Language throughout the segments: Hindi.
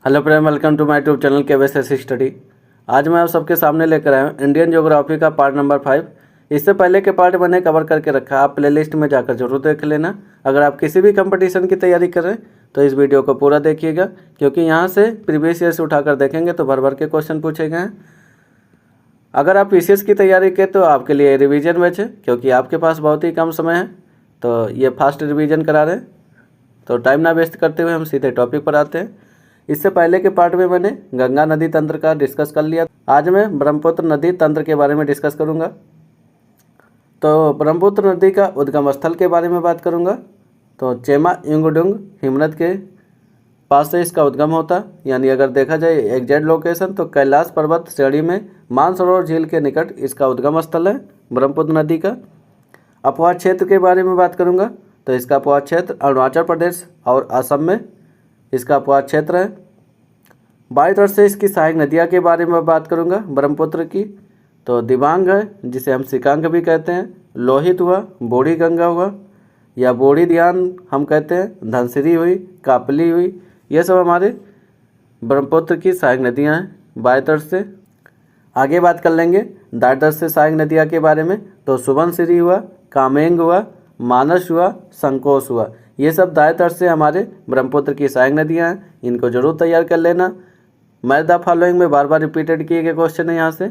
Hello friend, welcome to my YouTube channel KBSS study. आज मैं आप सबके सामने लेकर आया हूँ इंडियन ज्योग्राफी का पार्ट नंबर 5। इससे पहले के पार्ट मैंने कवर करके रखा है, आप प्लेलिस्ट में जाकर जरूर देख लेना। अगर आप किसी भी कंपटीशन की तैयारी कर रहे हैं तो इस वीडियो को पूरा देखिएगा, क्योंकि यहाँ से प्रीवियस ईयर से उठाकर देखेंगे तो भर भर के क्वेश्चन पूछे गए हैं। अगर आप PCS की तैयारी के तो आपके लिए रिवीजन बैच है, क्योंकि आपके पास बहुत ही कम समय है, तो ये फास्ट रिवीजन करा रहे हैं। तो टाइम ना वेस्ट करते हुए हम सीधे टॉपिक पर आते हैं। इससे पहले के पार्ट में मैंने गंगा नदी तंत्र का डिस्कस कर लिया। आज मैं ब्रह्मपुत्र नदी तंत्र के बारे में डिस्कस करूंगा। तो ब्रह्मपुत्र नदी का उद्गम स्थल के बारे में बात करूंगा। तो चेमा युंगडुंग हिमनद के पास से इसका उद्गम होता, यानी अगर देखा जाए एग्जैक्ट लोकेशन तो कैलाश पर्वत श्रेणी में मानसरोवर झील के निकट इसका उद्गम स्थल है ब्रह्मपुत्र नदी का। अपवाद क्षेत्र के बारे में बात करूंगा। तो इसका अपवाद क्षेत्र अरुणाचल प्रदेश और असम में इसका अपवाद क्षेत्र है। बाई तरफ से इसकी सहायक नदियाँ के बारे में बात करूंगा ब्रह्मपुत्र की। तो दिबांग है, जिसे हम सिकांग भी कहते हैं, लोहित हुआ, बूढ़ी गंगा हुआ या बूढ़ी दियान हम कहते हैं, धनसिरी हुई, कापली हुई, ये सब हमारे ब्रह्मपुत्र की सहायक नदियाँ हैं बाई तरफ से। आगे बात कर लेंगे दाएं तरफ से सहायक नदियाँ के बारे में। तो सुबनसिरी हुआ, कामेंग हुआ, मानस हुआ, संकोश हुआ, ये सब दाएं तरफ से हमारे ब्रह्मपुत्र की सहायक नदियाँ हैं। इनको जरूर तैयार कर लेना। मैच द फॉलोइंग में बार बार रिपीटेड किए गए क्वेश्चन है यहाँ से।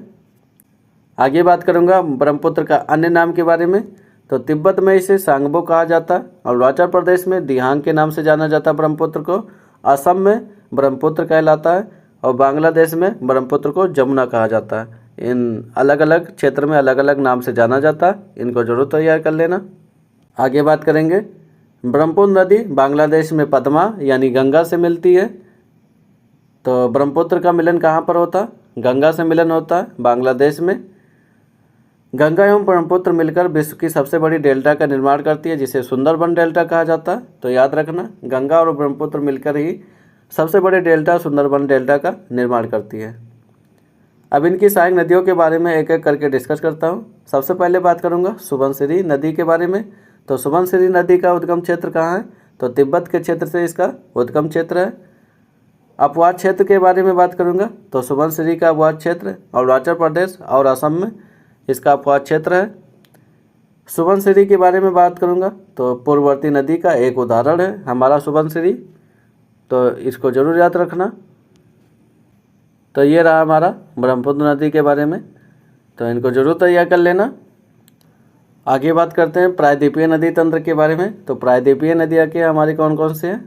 आगे बात करूँगा ब्रह्मपुत्र का अन्य नाम के बारे में। तो तिब्बत में इसे सांगबो कहा जाता, अरुणाचल प्रदेश में दिहांग के नाम से जाना जाता ब्रह्मपुत्र को, असम में ब्रह्मपुत्र कहलाता है और बांग्लादेश में ब्रह्मपुत्र को जमुना कहा जाता है। इन अलग अलग क्षेत्र में अलग अलग नाम से जाना जाता है, इनको जरूर तैयार कर लेना। आगे बात करेंगे ब्रह्मपुत्र नदी बांग्लादेश में पद्मा यानी गंगा से मिलती है। तो ब्रह्मपुत्र का मिलन कहाँ पर होता? गंगा से मिलन होता है बांग्लादेश में। गंगा एवं ब्रह्मपुत्र मिलकर विश्व की सबसे बड़ी डेल्टा का निर्माण करती है, जिसे सुंदरबन डेल्टा कहा जाता है। तो याद रखना, गंगा और ब्रह्मपुत्र मिलकर ही सबसे बड़े डेल्टा सुंदरबन डेल्टा का निर्माण करती है। अब इनकी सहायक नदियों के बारे में एक एक करके डिस्कस करता हूँ। सबसे पहले बात करूँगा सुबनसिरी नदी के बारे में। तो सुबनसिरी नदी का उद्गम क्षेत्र कहाँ है? तो तिब्बत के क्षेत्र से इसका उद्गम क्षेत्र है। अपवाद क्षेत्र के बारे में बात करूंगा। तो सुबनसिरी का अपवाद क्षेत्र अरुणाचल प्रदेश और असम में इसका अपवाद क्षेत्र है। सुबनसिरी के बारे में बात करूंगा तो पूर्ववर्ती नदी का एक उदाहरण है हमारा सुबनसिरी, तो इसको जरूर याद रखना। तो ये रहा हमारा ब्रह्मपुत्र नदी के बारे में, तो इनको जरूर तैयार कर लेना। आगे बात करते हैं प्रायद्वीपीय नदी तंत्र के बारे में। तो प्रायद्वीपीय नदियाँ के हमारी कौन कौन सी हैं?